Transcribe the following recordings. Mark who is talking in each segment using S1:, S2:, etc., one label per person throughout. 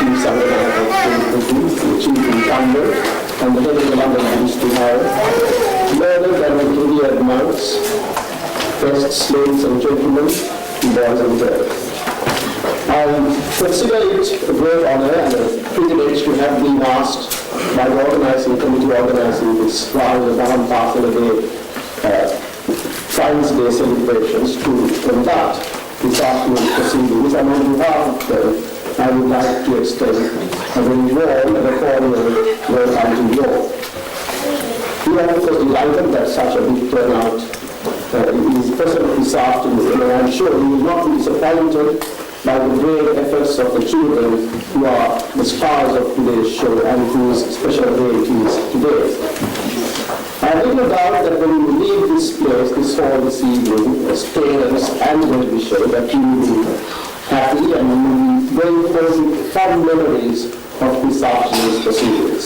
S1: Chief Sunday Dhamma School, the Chief Incumbent, and the head of the London Buddhist Vihara, murdered and revered monks, best slaves and gentlemen, boys and girls. I consider it a great honor and a privilege to have been asked by the organizing committee organizing this Rahula Dhamma Science Day celebrations to conduct this afternoon's proceedings, and on behalf of them, I would like to extend a very warm and a cordial welcome to you all. We are of course delighted that such a big turnout is present this afternoon, and I am sure you will not be disappointed by the great efforts of the children who are the stars of today's show and whose special day it is today. I have little doubt that when we leave this place, this hall this evening, as parents and well-wishers, that you will be happy and you will be going forward with fond memories of this afternoon's proceedings.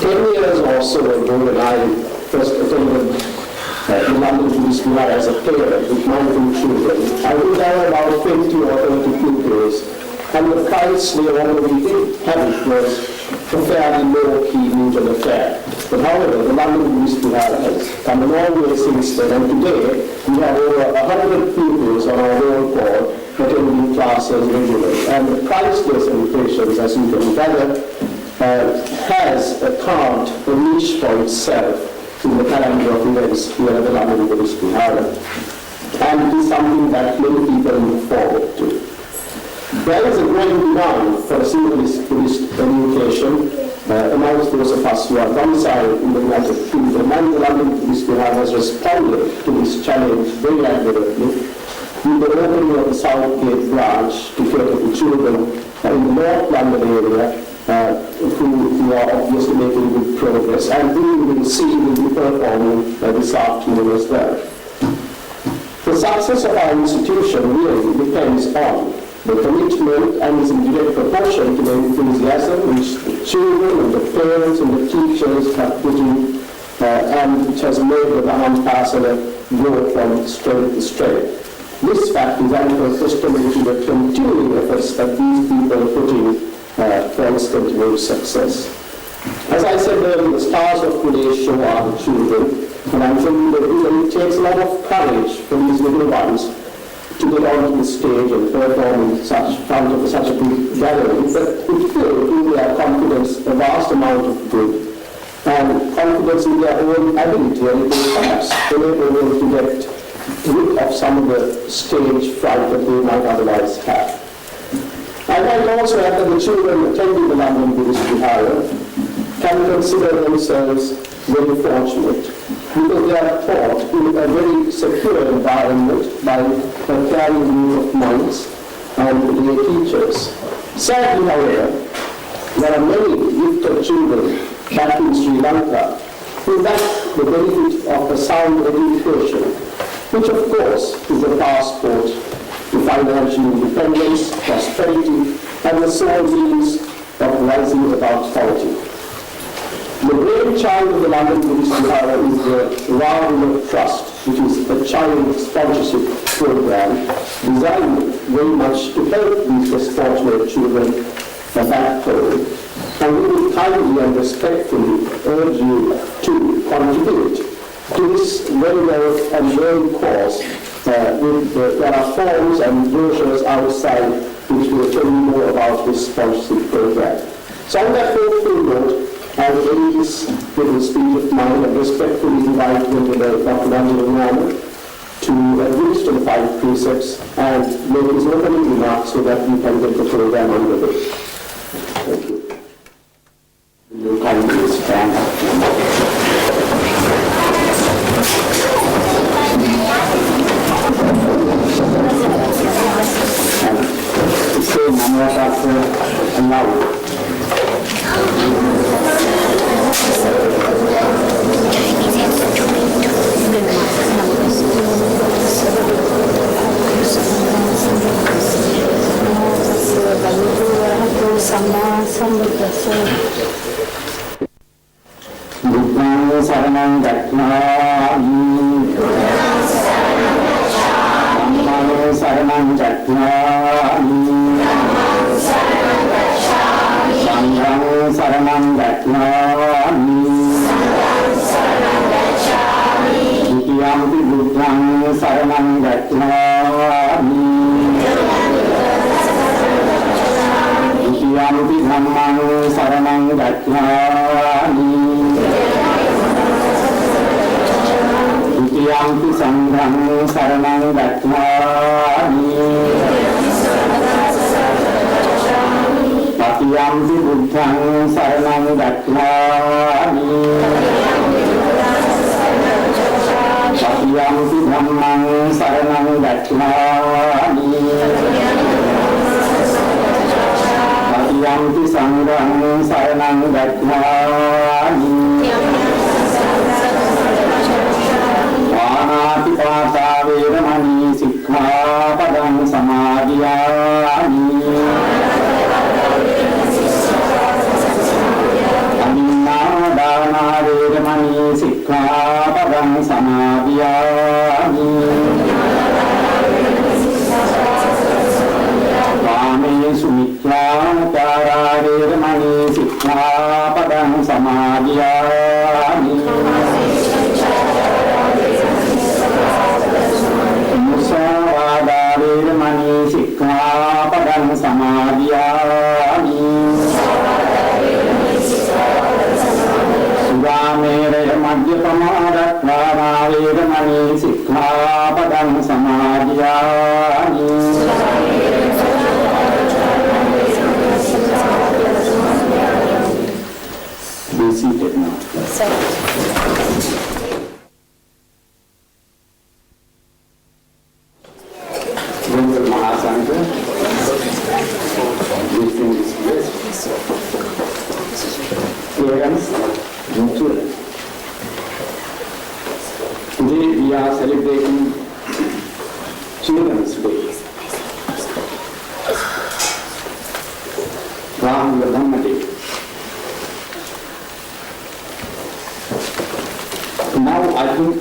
S1: 10 years or so ago, when I first attended the London Buddhist Vihara as a parent with my two children, I would have about 20 or 30 pupils, and the price they already did have it was a fairly low-key mutual affair. But however, the London Buddhist Vihara has come a long way since then, and today we have over 100 pupils on our roll call attending classes regularly. And the priceless invitations, as you can gather, has carved a niche for itself in the calendar of events here at the London Buddhist Vihara. And it is something that many people look forward to. There is a growing demand for synchronous Buddhist education amongst those of us who are domiciled in the United Kingdom, and the London Buddhist Vihara has responded to this challenge very accurately with the opening of the Southgate branch to cater to children in the North London area who are obviously making good progress, and who we will see will be performing this afternoon as well. The success of our institution really depends on the commitment and is in direct proportion to the enthusiasm which the children and the parents and the teachers have put in and which has made the Dhamma grow from strength to strength. This fact is ample testimony to the continuing efforts that these people put in for its continued success. As I said earlier, the stars of today's show are the children, and I'm thinking that it takes a lot of courage for these little ones to get onto the stage and perform in front of such a big gathering, but it will give their confidence a vast amount of good, and confidence in their own ability, and it will perhaps enable them to get rid of some of the stage fright that they might otherwise have. I might also add that the children attending the London Buddhist Vihara can consider themselves very fortunate, because they are taught in a very secure environment by a caring group of monks and lay teachers. Sadly, however, there are many gifted children back in Sri Lanka who lack the benefit of a sound education, which of course is the passport to financial independence, prosperity, and the sole means of rising above poverty. The brainchild of the London Buddhist Vihara is the Rahula Trust, which is a child sponsorship program designed very much to help these less fortunate children back home. And we will kindly and respectfully urge you to contribute to this very well and growing cause. There are forms and brochures outside which will tell you more about this sponsorship program. So on that hopeful note, I will end this little speech of mine and respectfully invite Dr. Daniel to administer the 5 precepts and make his opening remarks so that we can get the program underway. Thank you. You kindly stand up. And say Namo Tassa aloud. Buddhang saranang gacchāmi, Dhammang saranang gacchāmi, Dhammang saranang gacchāmi Dutiyampi sanghang saranang gacchāmi Tatiyampi buddhang saranang gacchāmi Tatiyampi dhammang saranang gacchāmi Tatiyampi sanghang saranang gacchāmi Pānātipātā veramani sikkhapadang samādhiyāmi Aminādānā veramani sikkhapadang samādhiyāmi Kāmesu miccāචārā veramani sikkhapadang samādhiyāmi Musāvādā veramani sikkhapadang samādhiyāmi Sudāmeraya madhyapamādattārā veramani sikkhapadang samādhiyāmi Be seated now. Venerable Mahasangha, distinguished guests, parents and children. Today we are celebrating Children's Day. Rahula Dhamma Day. Now I think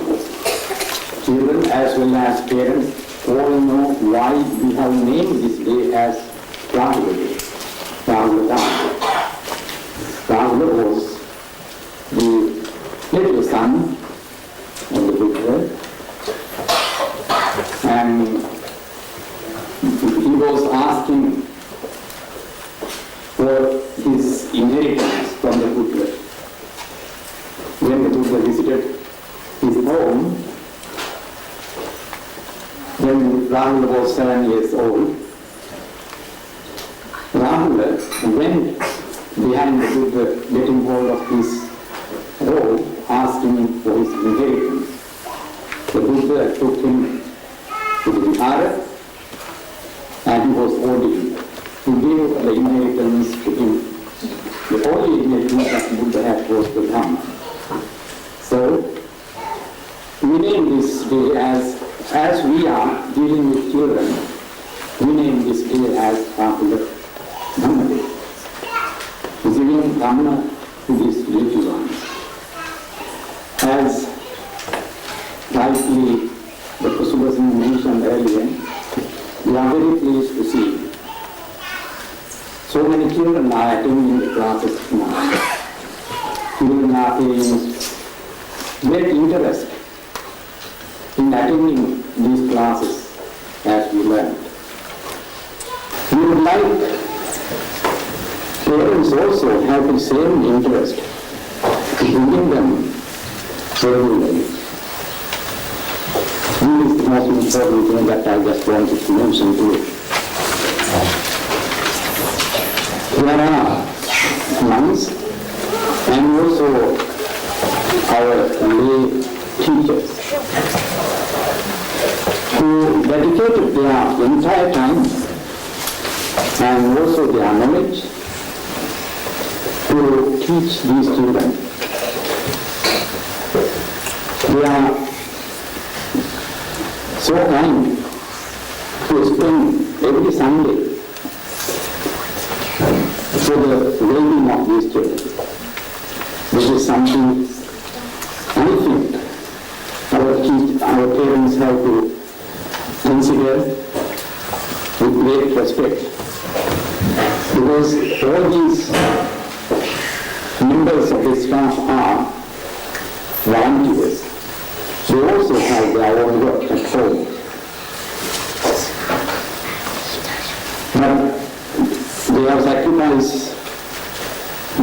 S1: children as well as parents all know why we have named this day as Rahula Day, Rahula Dhamma. Rahula was the little son of the Buddha, and he was asking for his inheritance from the Buddha. When the Buddha visited his home, when Rahula was 7 years old, Rahula went behind the Buddha, getting hold of his robe, asking for his inheritance. The Buddha took him to the Vihara and he was ordained to give the inheritance to him. The only inheritance that Buddha had was the Dhamma. So, we name this day as we are dealing with children, we name this day as Rahula Dhamma Day. Giving Dhamma to these little ones. As rightly Dr. Subhasan mentioned earlier, we are very pleased to see so many children are attending the classes now. Children are paying great interest in attending these classes as we learn. We would like parents also have the same interest to bring them regularly. This is the most important thing that I just wanted to mention to you. There are monks and also our lay teachers who dedicated their entire time and also their knowledge to teach these children. They are so kind to spend every Sunday for the well-being of these children. This is something I think our parents have to consider with great respect, because all these members of the staff are volunteers. They also have their own work at home. But they have sacrificed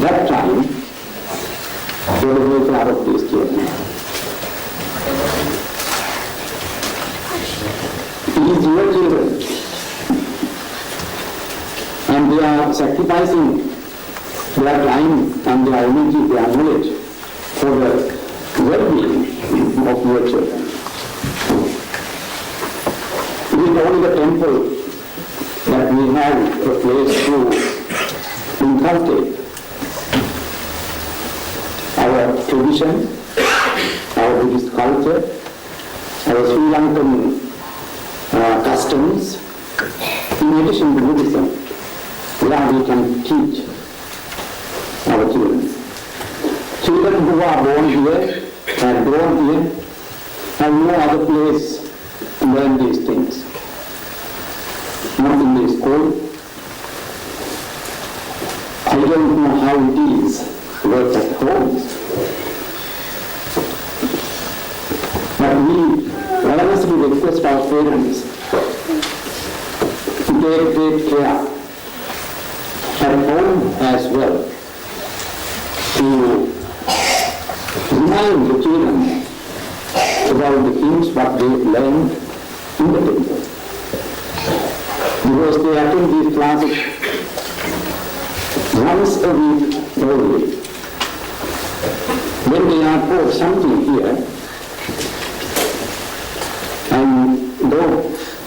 S1: that time, for the welfare of these children. These your children, and they are sacrificing their time and their energy, their knowledge for the well-being of your children. It is only the temple that we have a place to inculcate our tradition, our Buddhist culture, our Sri Lankan customs, in addition to Buddhism, where we can teach our children. Children who are born here and grown here have no other place to learn these things. Not in the school. I don't know how it is to work at home. But we earnestly request our parents to take great care at home as well, to remind the children about the things what they learned in the temple. Because they attend these classes once a week only. When they are taught something here and go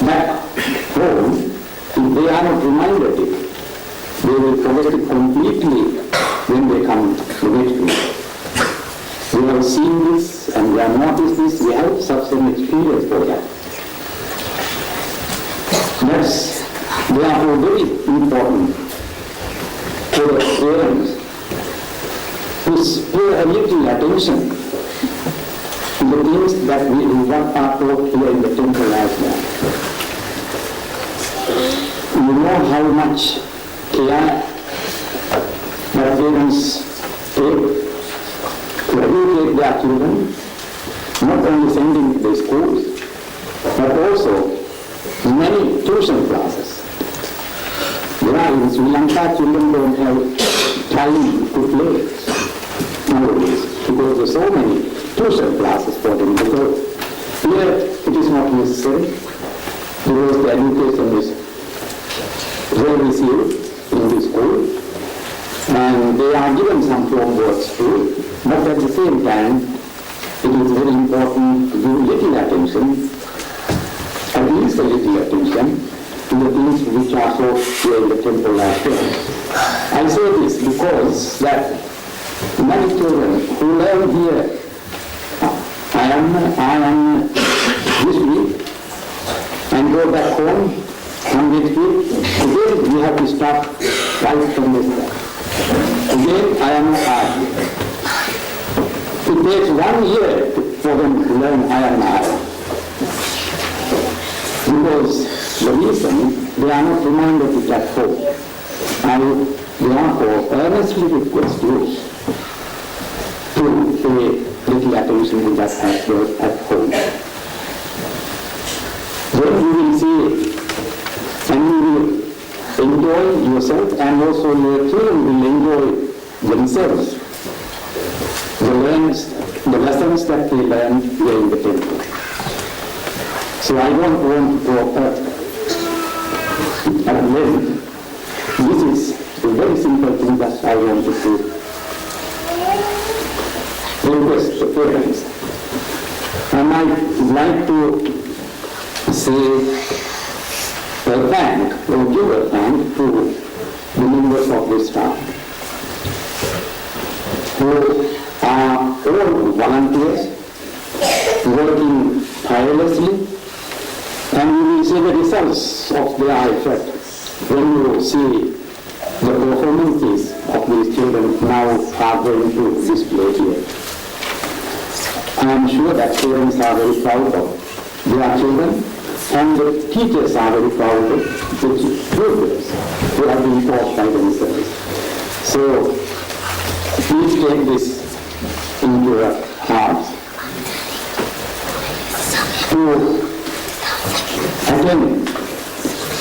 S1: back home, if they are not reminded it, they will forget it completely when they come to next week. We have seen this and we have noticed this, we have such an experience for that. That's therefore very important for the parents to pay a little attention to the things that we what are taught here in the temple as well. You know how much care that parents take to educate their children, not only sending to the schools, but also many tuition classes. In Sri Lanka, children don't have time to play nowadays because there are so many tuition classes for them. Because here it is not necessary because the education is well received in the school and they are given some homeworks too. But at the same time, it is very important to give little attention, at least a little attention, to the things which are so here in the temple as well. I say this because that many children who learn here, I am this week, and go back home on next week, again we have to start right from this time. Again I am it takes 1 year for them to learn I am I. Because the reason they are not reminded it at home. I therefore earnestly request you to pay little attention to that as well at home. Then you will see and you will enjoy yourself and also your children will enjoy themselves. The lessons that they learn here in the temple. So I don't want to go at length. This is a very simple thing that I want to do. Request the parents. And I'd like to say a thank or give a thank to the members of this staff who are all volunteers working tirelessly, and you will see the results of their effort when you see the performances of these children now are going to display here. I am sure that parents are very proud of their children and the teachers are very proud of the pupils who have been taught by themselves. So please take this into your hearts to attend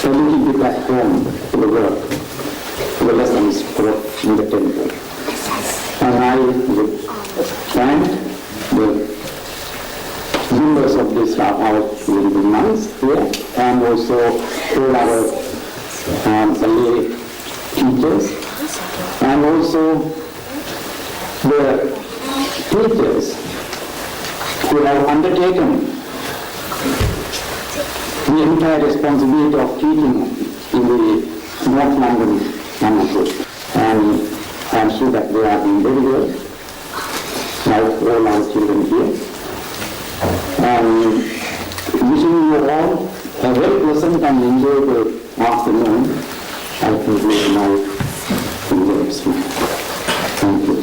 S1: a little bit at home to the work, to the lessons taught in the temple.
S2: the lay teachers, and also the teachers who have undertaken the entire responsibility of teaching in the North London Dhamma School. And I am sure that they are doing very well, like all our children here. And wishing you all a very pleasant and enjoyable afternoon. I conclude my words. Thank you.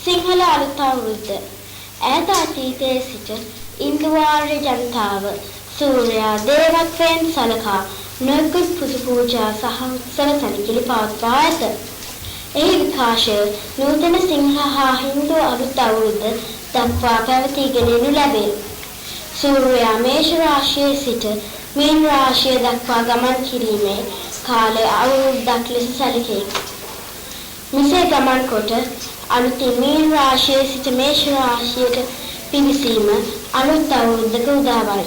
S3: Sinhala අලුත් අවුරුද්ද ඈත අතීතයේ සිට ඉන්දු ආර්ය ජනතාව සූර්යයා දේවත්වයෙන් සලකා නොයෙකුත් පුදු පූජා සහ උත්සව සැලකිලි පවත්වා ඇත. එහි විකාශය නූතන සිංහල හා හින්දු අලුත් අවුරුද්ද දක්වා පැවතීගෙන යනු ලැබේ. සූර්යයා මේෂ රාශියේ සිට මීන රාශිය දක්වා ගමන් කිරීමේ කාලය අවුරුද්දක් ලෙස සැලකේ. මිසේ ගමන් කොට අලුතින් මීන රාශියේ සිට මේෂ රාශියට පිවිසීම අලුත් අවුරුද්දක උදාවයි.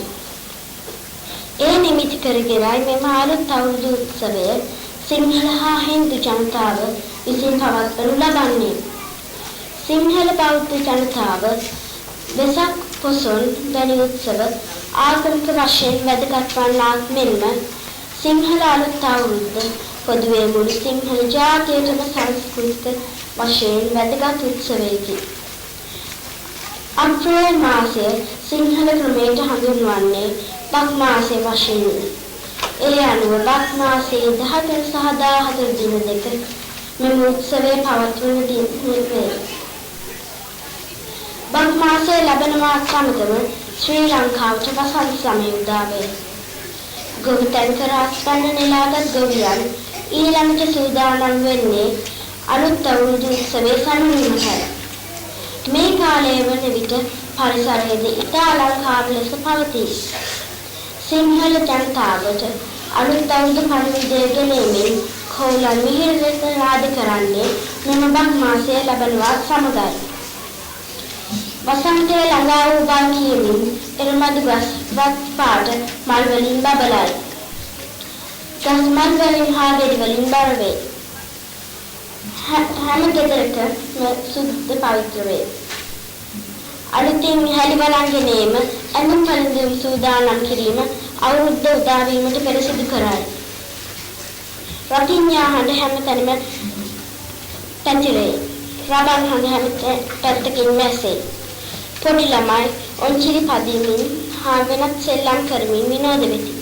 S3: ඒ නිමිති කරගෙනයි මෙම අලුත් අවුරුදු උත්සවය සිංහල හා හින්දු ජනතාව විසින් පවත්වනු ලබන්නේ. සිංහල බෞද්ධ ජනතාව වෙසක් පොසොන් වැනි උත්සව ආගමික වශයෙන් වැදගත් වන්නාක් මෙන්ම සිංහල අලුත් අවුරුද්ද පොදුවේ මුළු සිංහල ජාතියටම සංස්කෘතික වශයෙන් වැදගත් උත්සවයකි. අප්‍රේල් මාසය සිංහල ක්‍රමයට හඳුන්වන්නේ බක් මාසය වශයෙන්. ඒ අනුව බක් මාසයේ 14 සහ 14 දින දෙක මෙම උත්සවය පවත්වන දින වේ. බක් මාසයේ ලබන මාස සමගම ශ්‍රී ලංකාවට වසන්ත සමය උදා වේ. ගොවිතැන් කර අත්පන්න නෙලාගත් ගොවියන් ඊළඟට සූදානම් වෙන්නේ අලුත් අවුරුදු උත්සවයේ සමනීමටයි. මේ කාලය වන විට පරිසරයේද ඉතා අලංකාර ලෙස පවතී. සිංහල ජනතාවට අලුත් අවුරුදු පණිවිඩය ගෙනීමෙන් කෝලන් මිහිර ලෙස නාද කරන්නේ මෙම බක් මාසය ලබනවත් සමගයි. වසන්තය ළඟා වූ බව කියමින් එරමදු ගස් වත් පාට මල් වලින් බබලයි. ගස් මල් වලින් හා ගෙඩි වලින් බර වේ. හැම ගෙදරකම සුද්ධ පවිත්‍ර වේ. අලුතින් හැලි බලන් ගැනීම ඇඳුම් පැළඳුම් සූදානම් කිරීම අවුරුද්ද උදා වීමට පෙර සිදු කරයි. රතිඤ්ඤා හඬ හැම තැනම පැතිරේ. රබන් හඬ හැම පැත්තකින් මැසේ. පොඩි ළමයි ඔන්චිලි පදිමින් හා වෙනත් සෙල්ලම් කරමින් විනෝද වෙති.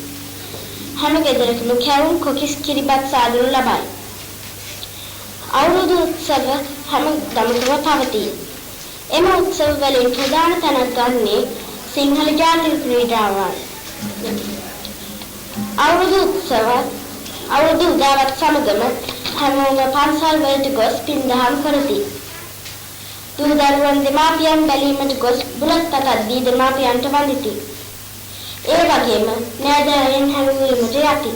S3: හැම ගෙදරකම කැවුම් කොකිස් කිරිබත් සාදනු ලබයි. අවුරුදු උත්සව හැම ගමකම පවතී. එම උත්සව වලින් ප්‍රධාන තැනක් ගන්නේ සිංහල ජාතික ක්‍රීඩාවන්. අවුරුදු උදාවත් සමගම හැමෝම පන්සල් වලට ගොස් පින්දහම් කරති. දූ දරුවන් දෙමාපියන් බැලීමට ගොස් බුලත් අතක් දී දෙමාපියන්ට වඳිති. ඒ වගේම නෑදෑයන් හැමුවීමට යති.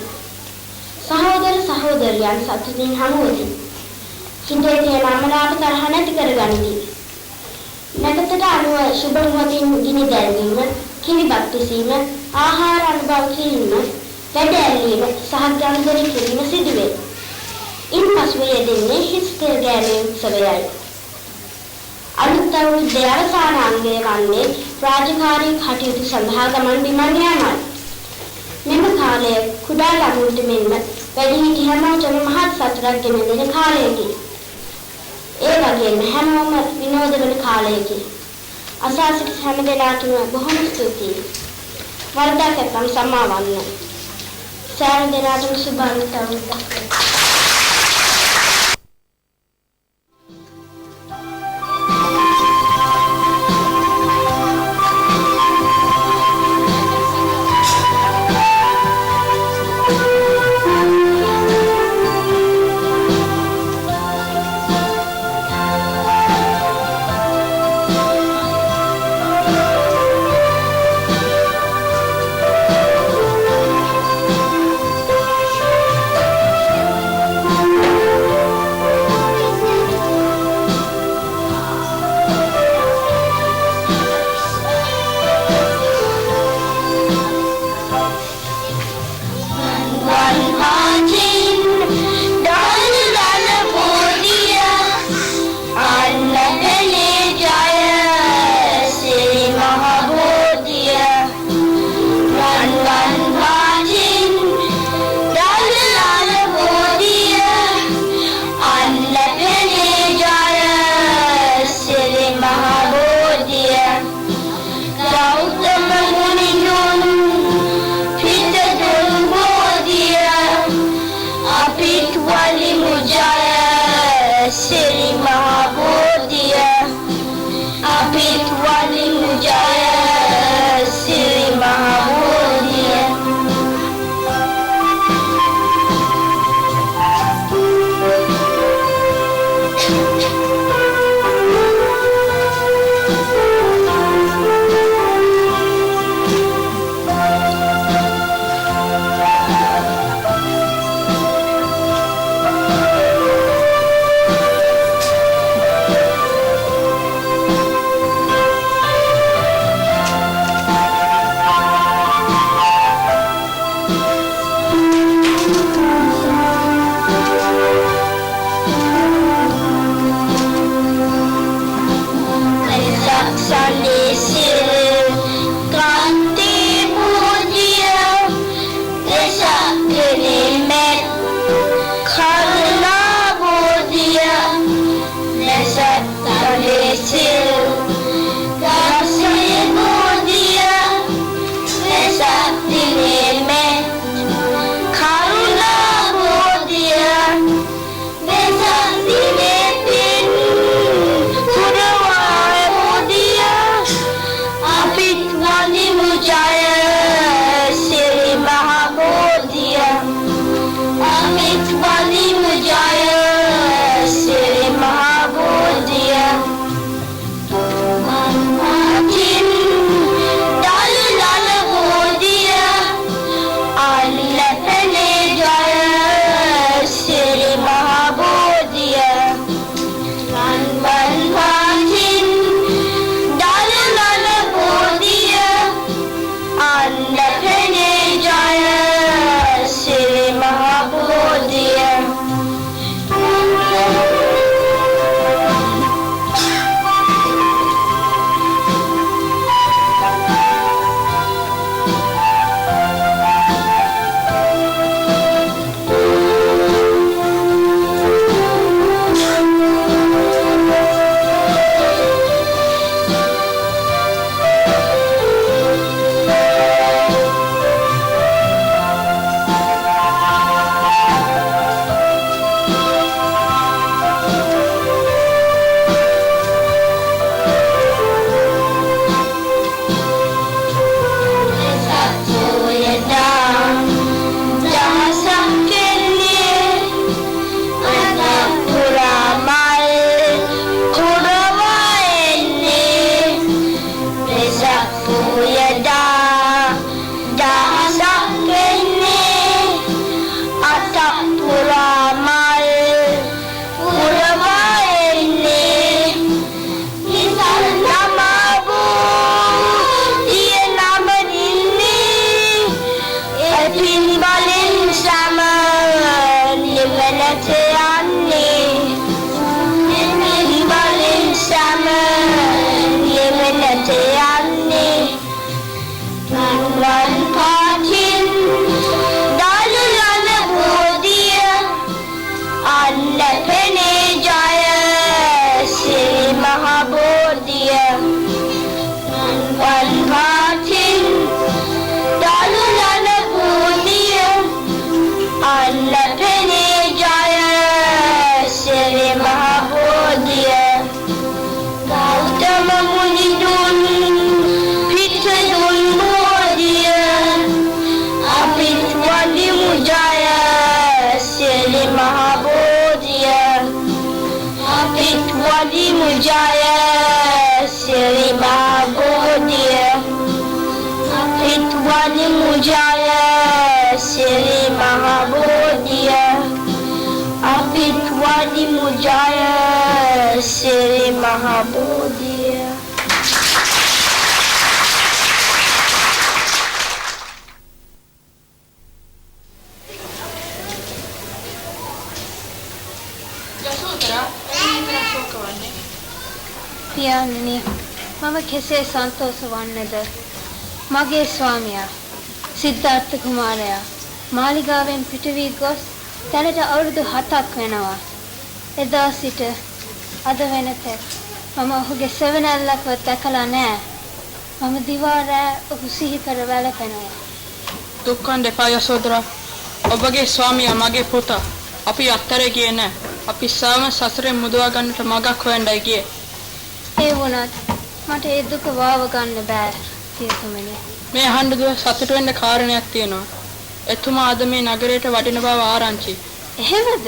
S3: සහෝදර සහෝදරියන් සතුටින් හමුවති. හිතේ තියෙන අමනාප තරහ නැති කරගනිති. නැගතට අනුව සුබ මුහතින් ගිනි දැල්වීම, කිරිබත් පිසීම, ආහාර අනුභව කිරීම, වැඩ ඇල්ලීම සහ ගනුදෙනු කිරීම සිදුවේ. ඉන්පසු යෙදෙන්නේ හිස් තෙල් ගෑමේ උත්සවයයි. අලුත් අවුරුද්දේ අවසාන අංගය වන්නේ රාජකාරී කටයුතු සඳහා ගමන් බිමන් යාමයි. මෙම කාලය කුඩා ළමුන්ට මෙන්ම වැඩිහිටි හැමෝටම මහත් සතුටක් ගෙන දෙන කාලයකි. ඒ වගේම හැමෝම විනෝද වන කාලයකි. අසා සිට හැම දෙනාටම බොහොම ස්තුතියි. වරදක් නැත්නම් සමාවන්න. සෑම දෙනාටම සුබ අලුත් අවුරුද්දක්.
S4: පියාණනි මම කෙසේ සන්තෝෂ වන්නේද මගේ ස්වාමියා සිද්ධාර්ථ කුමාරයා මාලිගාවෙන් පිට වී ගොස් දැනට අවුරුදු 7ක් වෙනවා එදා සිට අද වෙනතෙක් මම ඔහුගේ සෙවණැල්ලක්වත් දැකලා නැහැ මම දිවා රෑ ඔහු සිහි කර වැළපෙනවා
S5: දුක්ඛන් දෙපා යසෝදරා ඔබගේ ස්වාමියා මගේ පුතා අපි අත්තරේ ගියේ නැහැ අපි සාම සසරෙන් මුදවා ගන්නට මගක් හොයන්නයි ගියේ
S4: ඒ වුණත් මට ඒ දුක වාව ගන්න බෑ පියතුමනි
S5: මේ අහන්න දුව සතුට වෙන්න කාරණයක් තියෙනවා එතුමා අද මේ නගරයට වඩින බව ආරංචි
S4: එහෙමද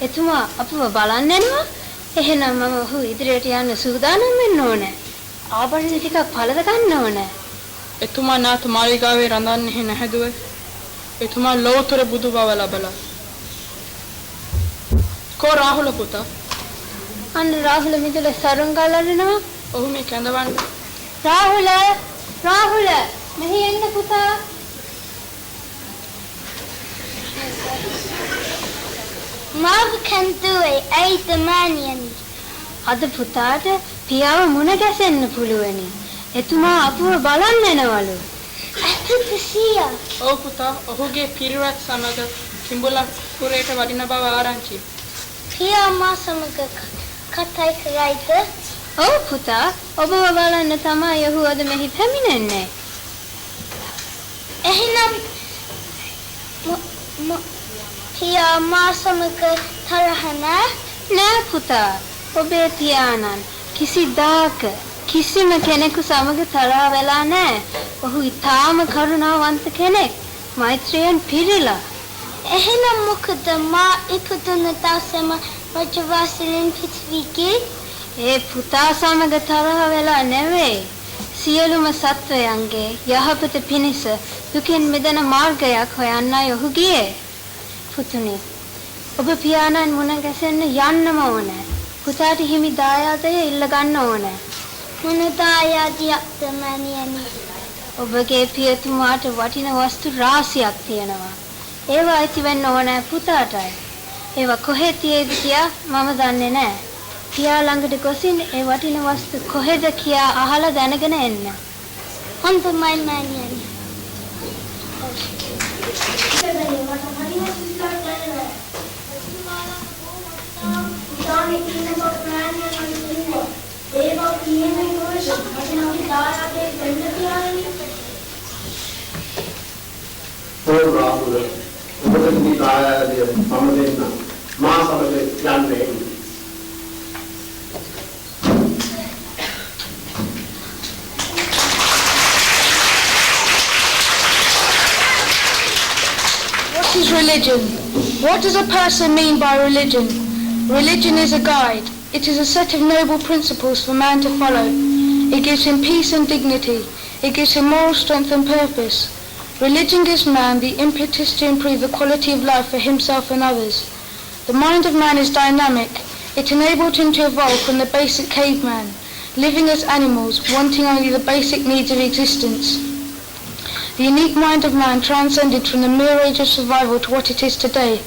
S4: එතුමා අපව බලන්න යනවා එහෙනම් මම ඔහු ඉදිරියට යන්න සූදානම් වෙන්න ඕනේ ආභරණ ටිකක් පළද ගන්න ඕනේ
S5: එතුමා නාත මාලිගාවේ රඳන්නේ නැහැ දුව එතුමා ලෝතර බුදු බව ලබලා කෝ රාහුල පුතා
S4: අන්න රාහුල මිදුලේ සරුංගල් අරිනවා
S5: ඔහු මේ කැඳවන්න
S4: රාහුල මෙහි එන්න පුතා
S3: මාව කන්දුවේ ඇයිද මානියනි
S4: අද පුතාට පියාව මුණ ගැසෙන්න පුළුවනි. එතුමා අපව බලන්න එනවලු.
S3: ඇත්තද සීයා?
S5: ඔව් පුතා, ඔහුගේ පිරිවත් සමග කිඹුලක් කුරේට වඩින බව ආරංචි.
S3: පියා මා සමග කතා කරයිද?
S4: ඔව් පුතා, ඔබව බලන්න තමයි ඔහු අද මෙහි පැමිණෙන්නේ.
S3: එහෙනම් පියා මා සමග තරහ
S4: නෑ පුතා. ඔබේ පියාණන් කිසිදාක කිසිම කෙනෙකු සමග තරහ වෙලා නෑ. ඔහු ඊටාම කරුණාවන්ත කෙනෙක්. මෛත්‍රියෙන් පිරීලා.
S3: එහෙනම් මොකද මා ඉපදුන දවසේම රජවාසලෙන් පිටවීගේ?
S4: ඒ පුතා සමග තරහ වෙලා නෙවෙයි. සියලුම සත්වයන්ගේ යහපත පිණිස දුකින් මිදෙන මාර්ගයක් හොයන්නයි ඔහු ගියේ. පුතුනි, ඔබ පියාණන් මුණ ගැසෙන්න යන්නම ඕනේ. පුතාට හිමි දායාදය ඉල්ල ගන්න ඕනේ.
S3: මොන දායාදයක්ද මෑණියනි?
S4: ඔබගේ පියතුමාට වටින වස්තු රාශියක් තියෙනවා. ඒවා ඇති වෙන්න ඕනේ පුතාටයි. ඒවා කොහෙද තියෙද කියා මම දන්නේ නැහැ. පියා ළඟට ගොසින් ඒ වටින වස්තු කොහෙද කියා අහලා දැනගෙන එන්න.
S3: හොඳයි මෑණියනි.
S1: ඕ රාහුල, ඔබට මේ කායය මම දෙන්න. මා සමග යන්නේ.
S5: What is religion? What does a person mean by religion? Religion is a guide. It is a set of noble principles for man to follow. It gives him peace and dignity. It gives him moral strength and purpose. Religion gives man the impetus to improve the quality of life for himself and others. The mind of man is dynamic. It enabled him to evolve from the basic caveman, living as animals, wanting only the basic needs of existence. The unique mind of man transcended from the mere age of survival to what it is today.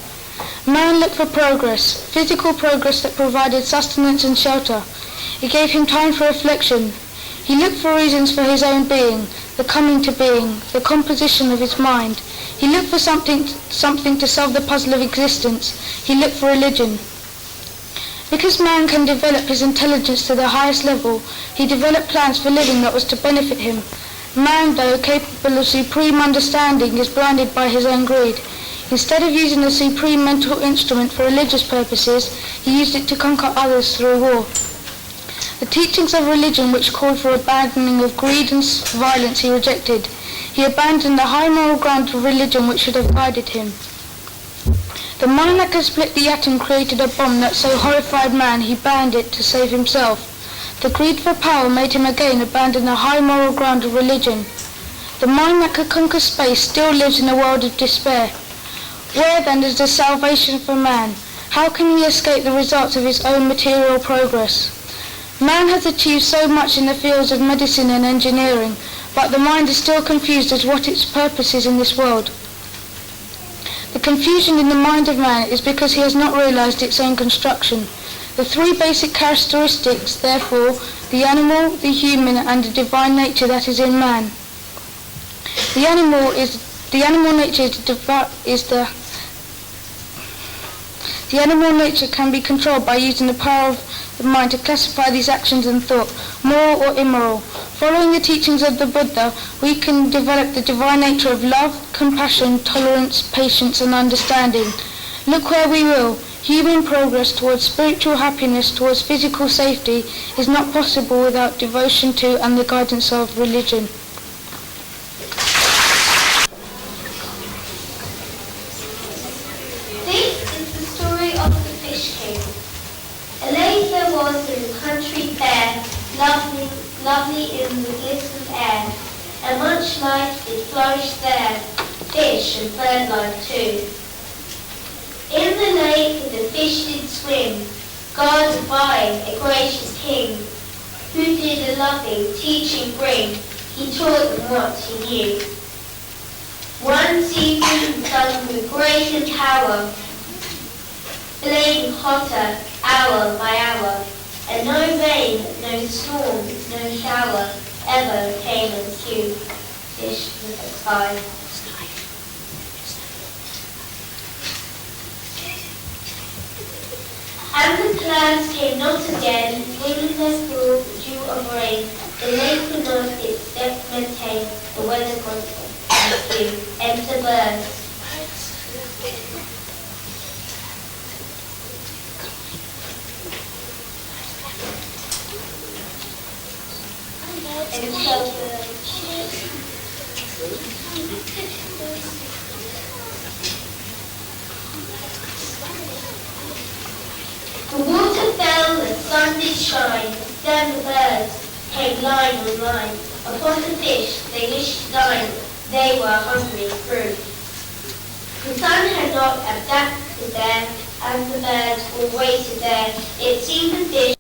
S5: Man looked for progress, physical progress that provided sustenance and shelter. It gave him time for reflection. He looked for reasons for his own being, the coming to being, the composition of his mind. He looked for something to solve the puzzle of existence. He looked for religion. Because man can develop his intelligence to the highest level, he developed plans for living that was to benefit him. Man, though capable of supreme understanding, is blinded by his own greed. Instead of using the supreme mental instrument for religious purposes, he used it to conquer others through war. The teachings of religion which called for abandoning of greed and violence he rejected. He abandoned the high moral ground of religion which should have guided him. The mind that could split the atom created a bomb that so horrified man he banned it to save himself. The greed for power made him again abandon the high moral ground of religion. The mind that could conquer space still lives in a world of despair. Where then is the salvation for man? How can he escape the results of his own material progress? Man has achieved so much in the fields of medicine and engineering, but the mind is still confused as what its purpose is in this world. The confusion in the mind of man is because he has not realized its own construction. The three basic characteristics, therefore, the animal, the human, and the divine nature that is in man. The animal nature can be controlled by using the power of the mind to classify these actions and thought, moral or immoral. Following the teachings of the Buddha, we can develop the divine nature of love, compassion, tolerance, patience, and understanding. Look where we will, human progress towards spiritual happiness, towards physical safety, is not possible without devotion to and the guidance of religion.
S3: This is the story of the Fish King. Elisa was in the country fair, lovely in the glistening air, and much life did flourish there, fish and bird life too. In the lake the fish did swim, God divine, a gracious King, who did a loving teaching bring, he taught them what he knew. One season sun grew great and tower, blazing hotter hour by hour, and no rain, no storm, no shower ever came and dew fish with the sky. And the clouds came not again, bringing their full dew of rain. The lake could not its depth maintain, the weather constant and few. Enter birds. The water fell, the sun did shine, then the birds came line on line. Upon the fish they wished to dine, they were hungry through. The sun had not adapted there, and the birds all waited there. It seemed the fish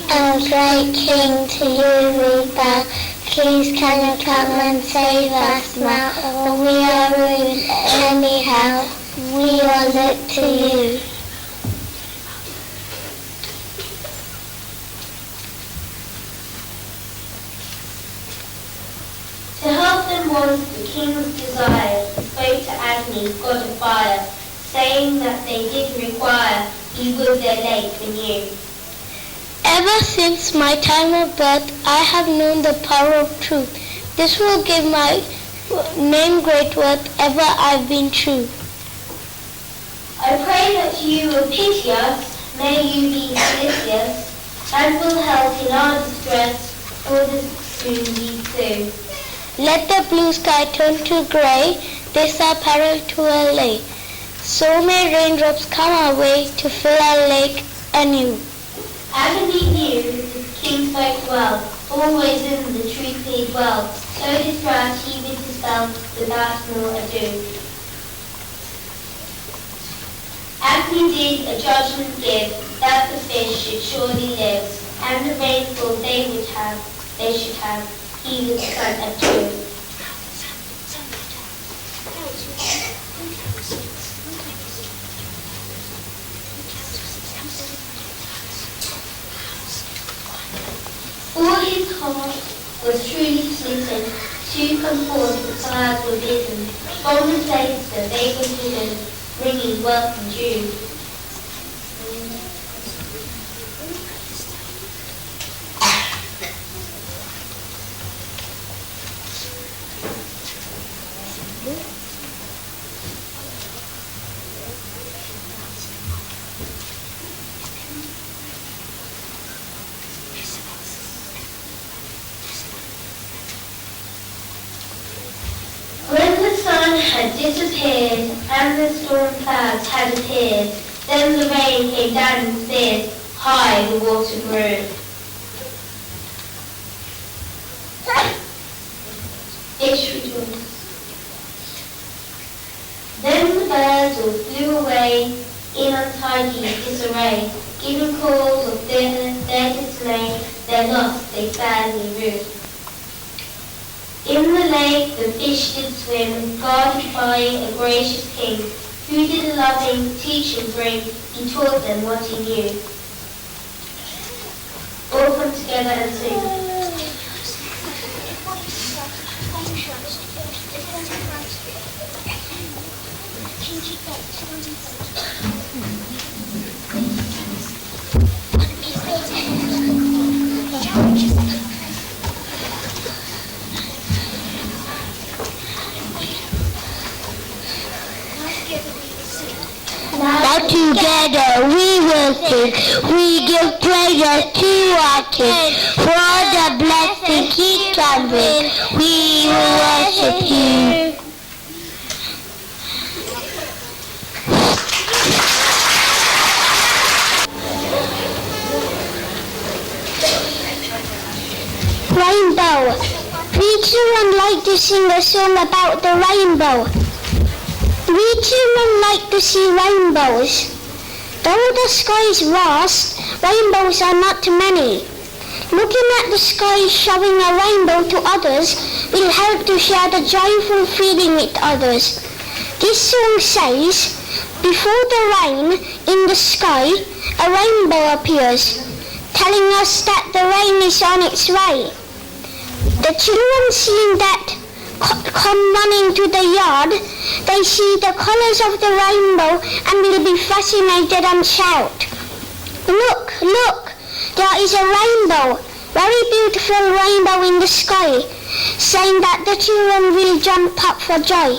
S6: Our great King, to you we bow. Please can you come and save us now? For we are ruined anyhow. We all look to you.
S3: To help them was the king's desire. He spoke to Agni, god of fire, saying that they did require he would their lake renew.
S6: Ever since my time of birth, I have known the power of truth. This will give my name great worth, ever I've been true.
S3: I pray that you will pity us, may you be solicitous, and will help in our distress, for this soon be soon.
S6: Let the blue sky turn to grey, this our peril to allay. So may raindrops come our way to fill our lake anew.
S3: Agni knew the king spoke well, always in the truth he dwelled. So did drought he would dispel without more ado. Agni did a judgment give that the fish should surely live, and the rainfall they should have, he would send a dew. For his heart was truly smitten, to come forth the clouds were bidden, from the place that they were hidden, bringing wealth and dew. When the sun had disappeared and the storm clouds had appeared, then the rain came down in spears, high the water grew. Fish rejoiced. Then the birds all flew away in untidy disarray, giving cause of their dismay, their loss they sadly rue. In the lake the fish did swim, guarded by a gracious king, who did a loving teaching bring, he taught them what he knew. All come together and sing.
S6: Now together we will sing, we give praise to our King, for the blessing He can bring, we will worship Him. Rainbow. We children like to sing a song about the rainbow. We children like to see rainbows. Though the sky is vast, rainbows are not many. Looking at the sky showing a rainbow to others will help to share the joyful feeling with others. This song says, before the rain in the sky, a rainbow appears, telling us that the rain is on its way. The children seeing that come running to the yard, they see the colors of the rainbow and will be fascinated and shout, "Look, look, there is a rainbow, very beautiful rainbow in the sky," saying that the children will jump up for joy.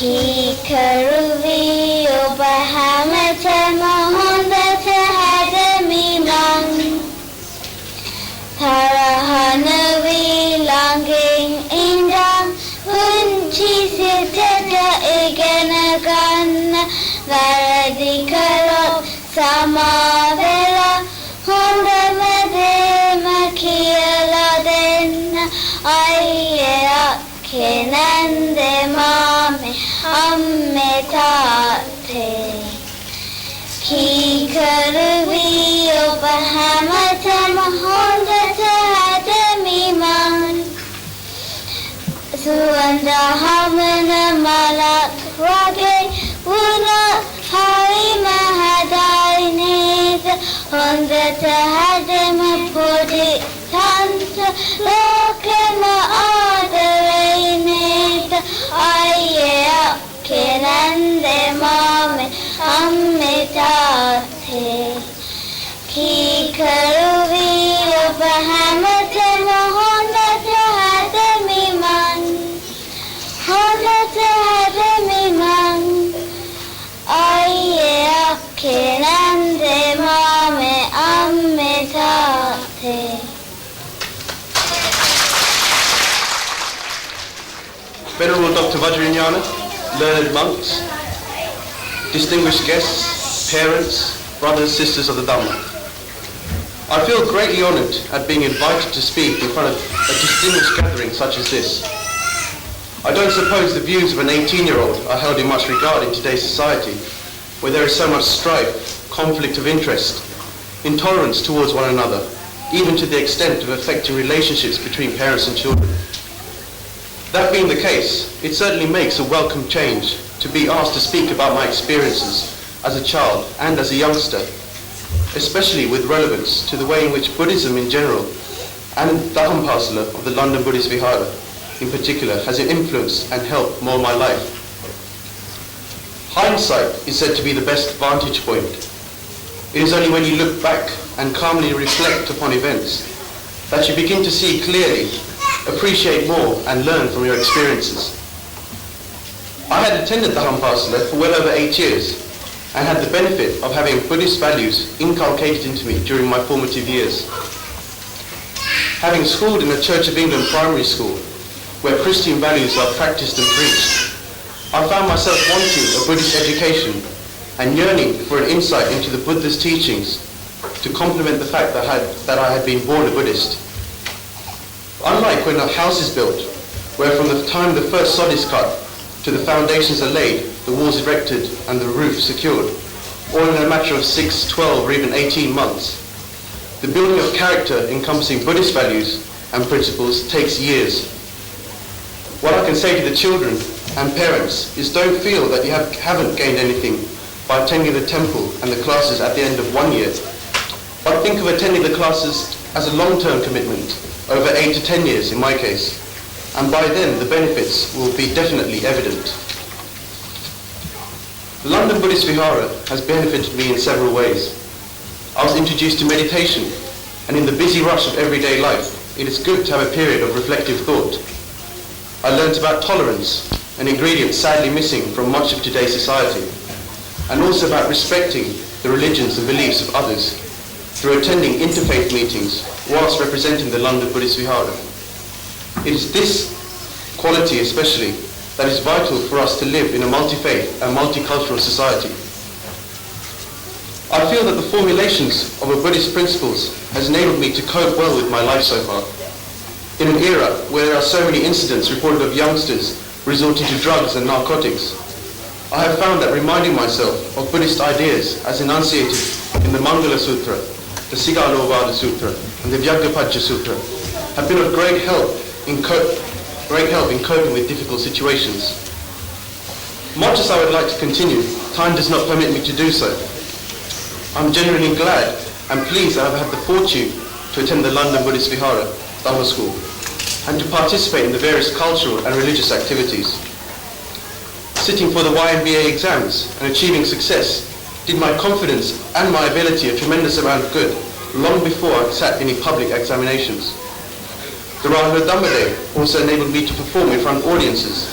S6: Kikaruvi Obahamata Mahondata Hadamimang Tarahanavi Langing Indang Punchi Sitata Iganagan Varadikarot Samavela Honda Madema Kialaden Ayya Kenande Mame Ammetate Kikaruvi Obahamata Mahondata Hadamimang Suanda Hamana Malak Rage Una Harima Hadainid Hondata Hadama Pudi Tanta Lokema Adarainid Ayya Kenande Mame Ammetate Kikaruvi Obahamata Mahondata Hadamimang Hondata Hadamimang Ayya Kenande Mame Ammetate.
S7: Venerable Dr. Vajrayana, learned monks, distinguished guests, parents, brothers, sisters of the Dhamma. I feel greatly honoured at being invited to speak in front of a distinguished gathering such as this. I don't suppose the views of an 18-year-old are held in much regard in today's society, where there is so much strife, conflict of interest, intolerance towards one another, even to the extent of affecting relationships between parents and children. That being the case, it certainly makes a welcome change to be asked to speak about my experiences as a child and as a youngster, especially with relevance to the way in which Buddhism in general and Dhammapasala of the London Buddhist Vihara in particular has influenced and helped mold my life. Hindsight is said to be the best vantage point. It is only when you look back and calmly reflect upon events that you begin to see clearly, appreciate more and learn from your experiences. I had attended Dhammapasala for well over 8 years and had the benefit of having Buddhist values inculcated into me during my formative years. Having schooled in a Church of England primary school where Christian values are practiced and preached, I found myself wanting a Buddhist education and yearning for an insight into the Buddha's teachings to complement the fact that I had been born a Buddhist. Unlike when a house is built, where from the time the first sod is cut to the foundations are laid, the walls erected and the roof secured, all in a matter of 6, 12 or even 18 months, the building of character encompassing Buddhist values and principles takes years. What I can say to the children and parents is don't feel that you haven't gained anything by attending the temple and the classes at the end of 1 year, but think of attending the classes as a long-term commitment, over 8 to 10 years in my case, and by then the benefits will be definitely evident. The London Buddhist Vihara has benefited me in several ways. I was introduced to meditation, and in the busy rush of everyday life, it is good to have a period of reflective thought. I learnt about tolerance, an ingredient sadly missing from much of today's society, and also about respecting the religions and beliefs of others through attending interfaith meetings whilst representing the London Buddhist Vihara. It is this quality especially that is vital for us to live in a multi-faith and multicultural society. I feel that the formulations of a Buddhist principles has enabled me to cope well with my life so far. In an era where there are so many incidents reported of youngsters resorting to drugs and narcotics, I have found that reminding myself of Buddhist ideas as enunciated in the Mangala Sutra, the Sigalovada Sutra, and the Vyagapajja Sutra have been of great help in coping with difficult situations. Much as I would like to continue, time does not permit me to do so. I'm genuinely glad and pleased that I've had the fortune to attend the London Buddhist Vihara Dhamma School and to participate in the various cultural and religious activities. Sitting for the YMBA exams and achieving success did my confidence and my ability a tremendous amount of good long before I sat any public examinations. The Rahula Dhamma Day also enabled me to perform in front of audiences,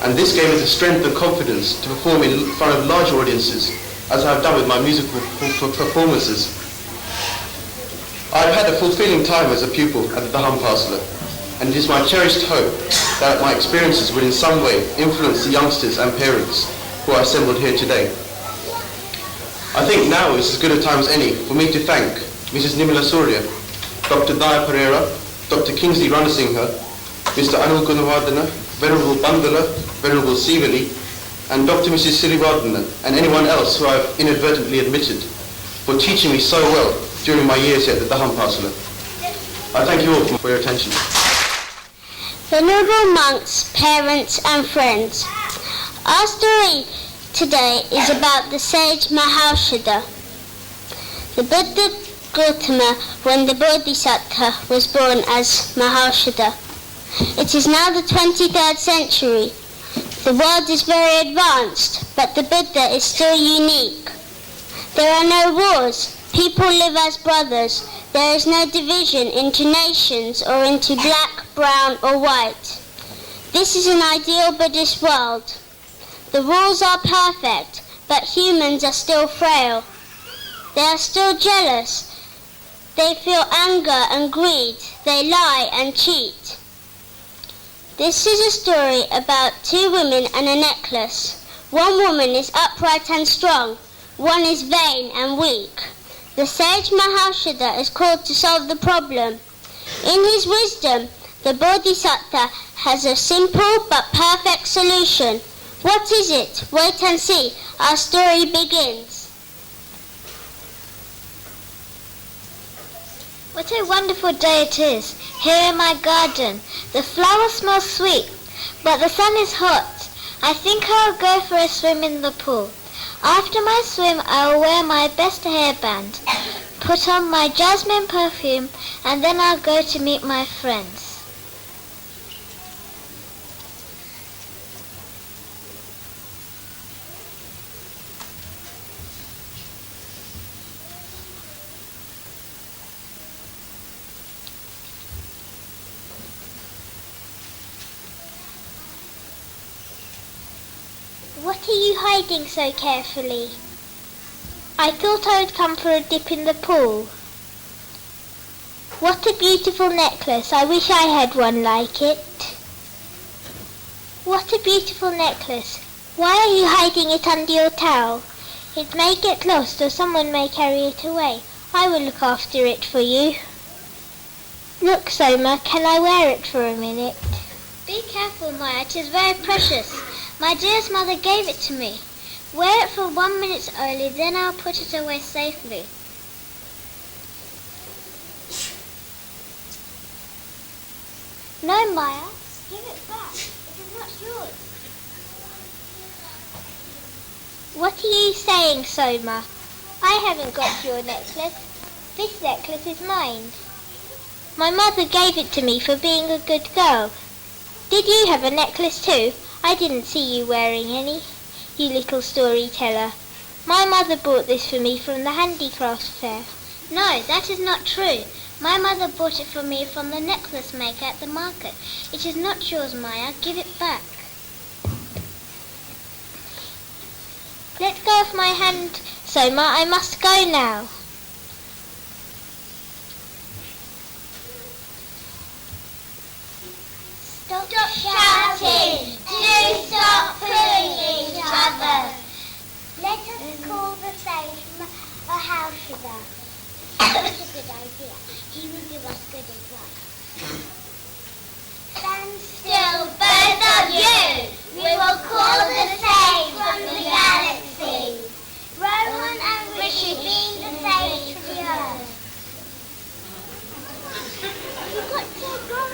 S7: and this gave me the strength and confidence to perform in front of large audiences, as I have done with my musical performances. I have had a fulfilling time as a pupil at the Dhamma, and it is my cherished hope that my experiences will in some way influence the youngsters and parents who are assembled here today. I think now is as good a time as any for me to thank Mrs. Nimala Surya, Dr. Daya Pereira, Dr. Kingsley Ranasinghe, Mr. Anil Gunawardena, Venerable Bandala, Venerable Sivali, and Dr. Mrs. Sirivardena, and anyone else who I have inadvertently admitted, for teaching me so well during my years here at the Dhammapasala. I thank you all for your attention.
S3: Venerable monks, parents and friends, our story today is about the sage Mahaushadha, the Buddha Gautama when the Bodhisattva was born as Mahaushadha. It is now the 23rd century. The world is very advanced, but the Buddha is still unique. There are no wars. People live as brothers. There is no division into nations or into black, brown or white. This is an ideal Buddhist world. The rules are perfect, but humans are still frail. They are still jealous. They feel anger and greed. They lie and cheat. This is a story about two women and a necklace. One woman is upright and strong. One is vain and weak. The sage Mahaushadha is called to solve the problem. In his wisdom, the Bodhisattva has a simple but perfect solution. What is it? Wait and see. Our story begins.
S4: What a wonderful day it is, here in my garden. The flowers smell sweet, but the sun is hot. I think I'll go for a swim in the pool. After my swim, I'll wear my best hairband, put on my jasmine perfume, and then I'll go to meet my friends.
S3: What are you hiding so carefully? I thought I would come for a dip in the pool. What a beautiful necklace. I wish I had one like it. What a beautiful necklace. Why are you hiding it under your towel? It may get lost or someone may carry it away. I will look after it for you. Look, Soma, can I wear it for a minute?
S4: Be careful, Maya, it is very precious. My dearest mother gave it to me. Wear it for 1 minute only, then I'll put it away safely.
S3: No, Maya, give it back. It is not yours. What are you saying, Soma? I haven't got your necklace. This necklace is mine. My mother gave it to me for being a good girl. Did you have a necklace too? I didn't see you wearing any, you little storyteller. My mother bought this for me from the handicrafts fair.
S4: No, that is not true. My mother bought it for me from the necklace maker at the market. It is not yours, Maya. Give it back.
S3: Let go of my hand, Soma. I must go now.
S6: Stop shouting! Do stop pulling each other! Let us call the sage Mahaushadha. That's a good idea. He will give us good advice. Stand still, both of you! We will call the sage from the galaxy. Rohan and Rishi being the sage from the earth. You got so wrong.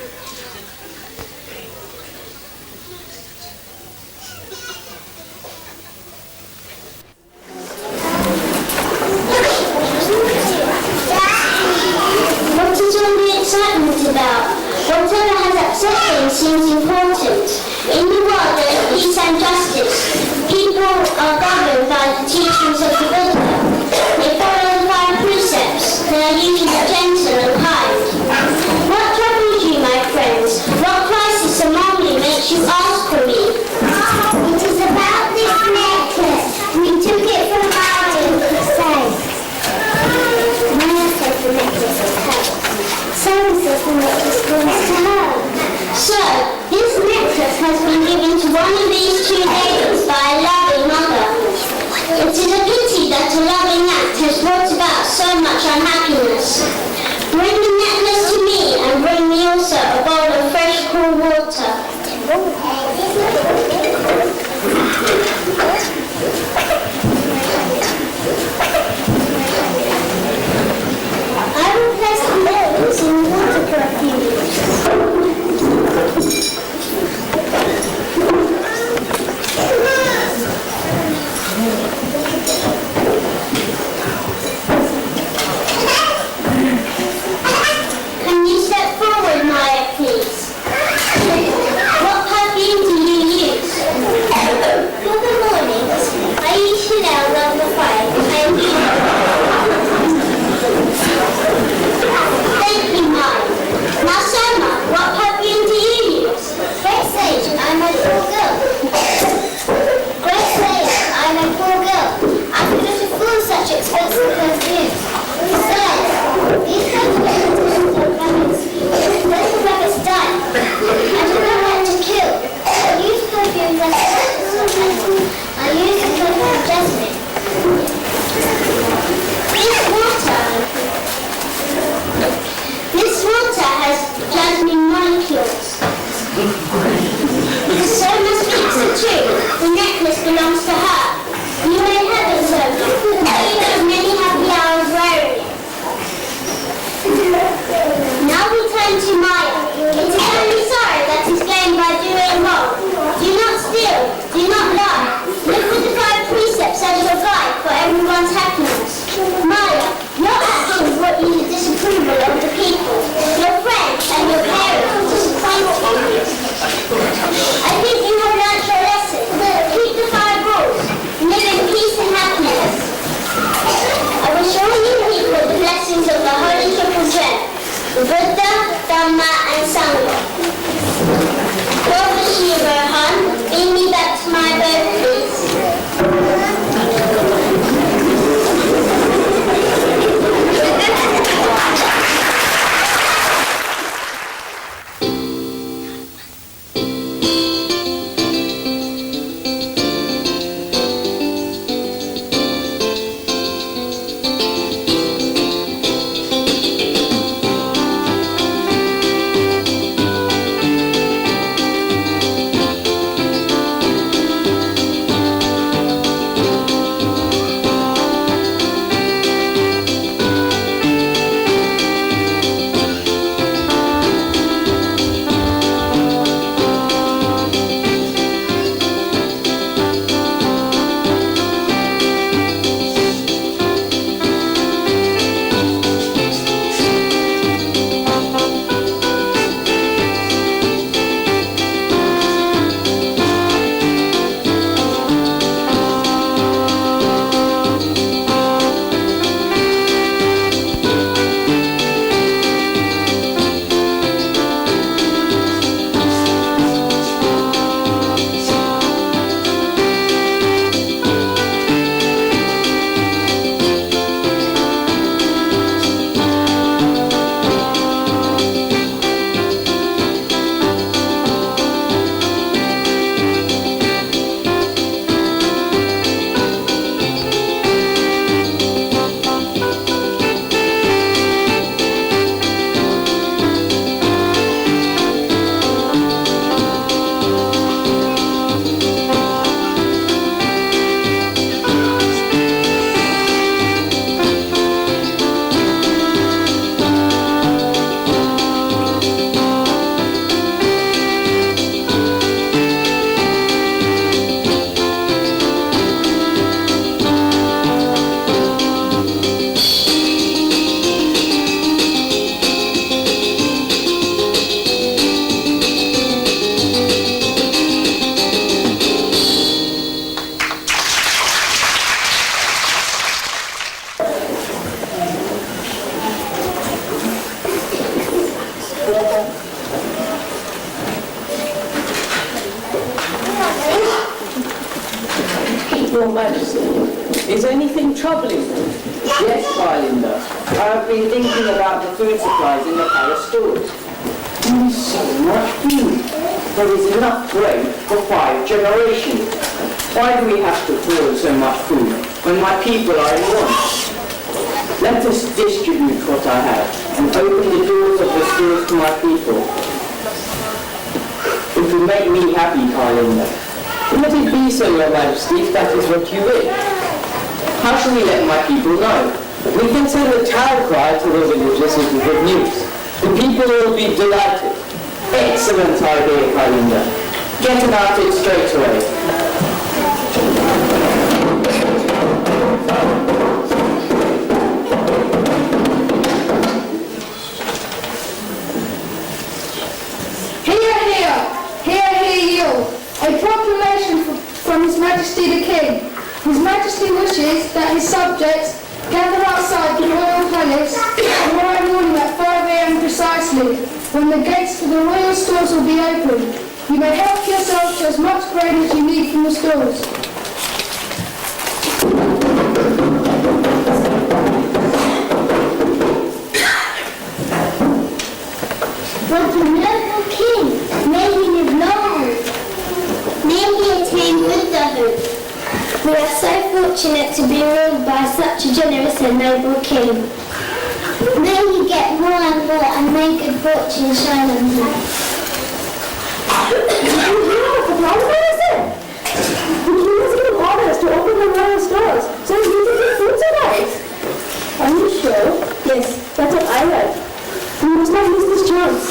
S3: What is all the excitement about?
S6: his two neighbours by a loving mother. It is a pity that a loving act has brought about so much unhappiness. Bring the necklace to me and bring me also a bowl of fresh cool water. I will place the necklace in the water for a few minutes. Can you step forward, Maya, please? What perfume do you use? For the mornings, I use Chanel No. 5 and Thank you, Maya. Now, Selma, what perfume do you use? Great Sage, I'm a poor girl. Great Sage, I'm a poor girl. I couldn't afford such expensive perfumes. Besides, these perfumes are rabbits. When the rabbits die, I do not like to kill. I use perfume that I use the perfume jasmine. This water has jasmine molecules. So must be the truth. The necklace belongs to her. You may have it, so you have many happy hours wearing it. Now we turn to Maya. It is only sorrow that is gained by doing wrong. Do not steal. Do not lie. Live with the 5 precepts as your guide for everyone's happiness. Maya, your actions brought you the disapproval of the people. Your friends and your parents disappointed you. I think you have learned your lesson. Keep the 5 rules. Live in peace and happiness. I wish all you people the blessings of the Holy Triple Gem, the Buddha, Dhamma and Sangha. Lord Shri Rohan, bring me back to my boat, please.
S8: Your Majesty, is anything troubling you? Yes, Violinda. I have been thinking about the food supplies in the palace stores.
S2: So much food.
S8: there is enough grain for 5 generations. Why do we have to hoard so much food when my people are in want? Let us distribute what I have and open the doors of the schools to my people. It will make me happy, Karlinda. Let it be so, Your Majesty, if that is what you wish. How shall we let my people know? We can send a town cry to the villages with good news. The people will be delighted. Excellent idea, Karlinda. Get about it straight away.
S5: A proclamation from His Majesty the King. His Majesty wishes that his subjects gather outside the royal palace tomorrow morning at 5 a.m. precisely, when the gates to the royal stores will be opened. You may help yourself to as much grain as you need from the stores.
S6: But the noble king, may he live long. May he attain Buddhahood. We are so fortunate to be ruled by such a generous and noble king. May he get more and more and may good fortune shine on him. What is it? The king has given orders to open the royal stores, so he needs to get food tonight. Are you sure? Yes, that's what I read. We must not miss this chance.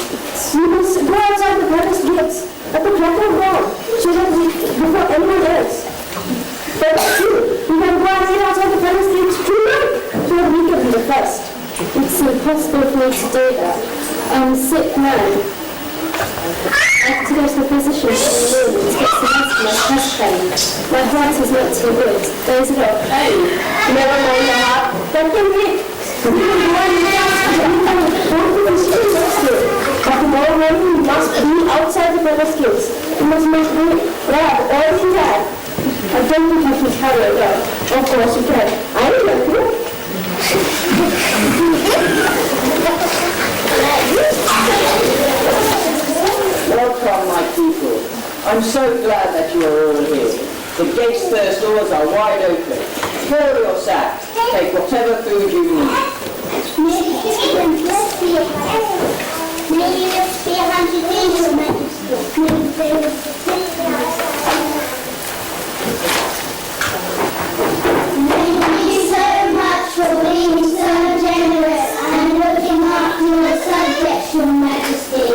S6: We must go outside the palace gates at the crack of dawn, so that before anyone else. But too, we can go and sit outside the palace gates tonight, so that we can be the first. It's impossible for me to do that. I'm a sick man. I have to go to the physician in the room to get some rest for my chest pain. My heart is not too good. There's a lot of pain. Never mind the heart. Don't think it. But tomorrow morning we must be outside the palace gates. We must be glad, all we have. I don't think you can carry it out. Of course you can. I will help you.
S8: Welcome, my people. I'm so glad that you are all here. The gates to the stores are wide open. Fill your sacks. Take whatever food you need.
S6: May you live to be 100 years, Your Majesty. Thank you so much for being so generous and looking after your subjects, Your Majesty.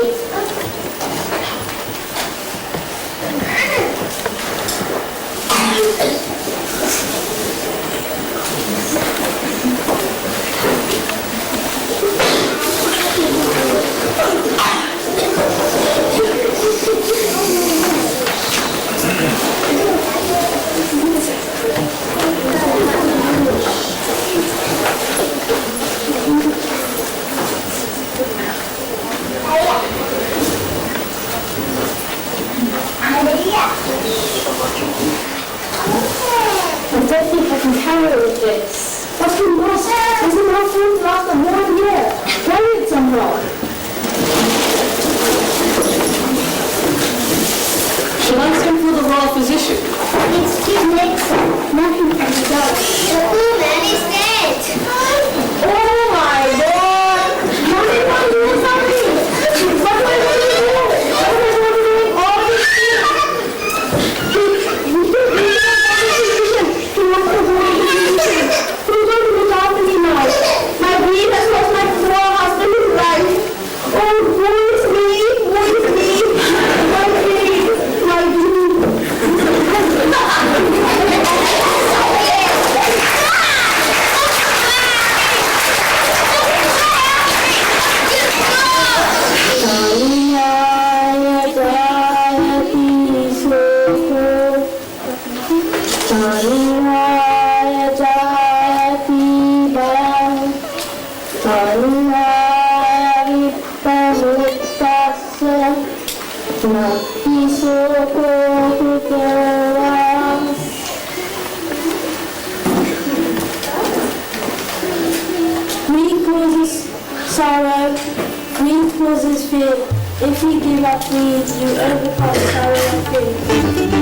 S6: I don't think I can carry all this. What's the most? There's enough food to last a whole year. Carry it somehow.
S8: Shall I send for the royal physician?
S6: It's too late, sir. Nothing can be done. The woman is dead.
S5: Oh my Lord! Nothing can do something! What am I going to do? What am I going to do with all these things? Who's going to look after me now? My grief has lost my poor husband his life. Oh, woe is me! Woe is me! My grief! My grief!
S6: Grief causes sorrow, grief causes fear, If you give up these, you overcome sorrow and fear.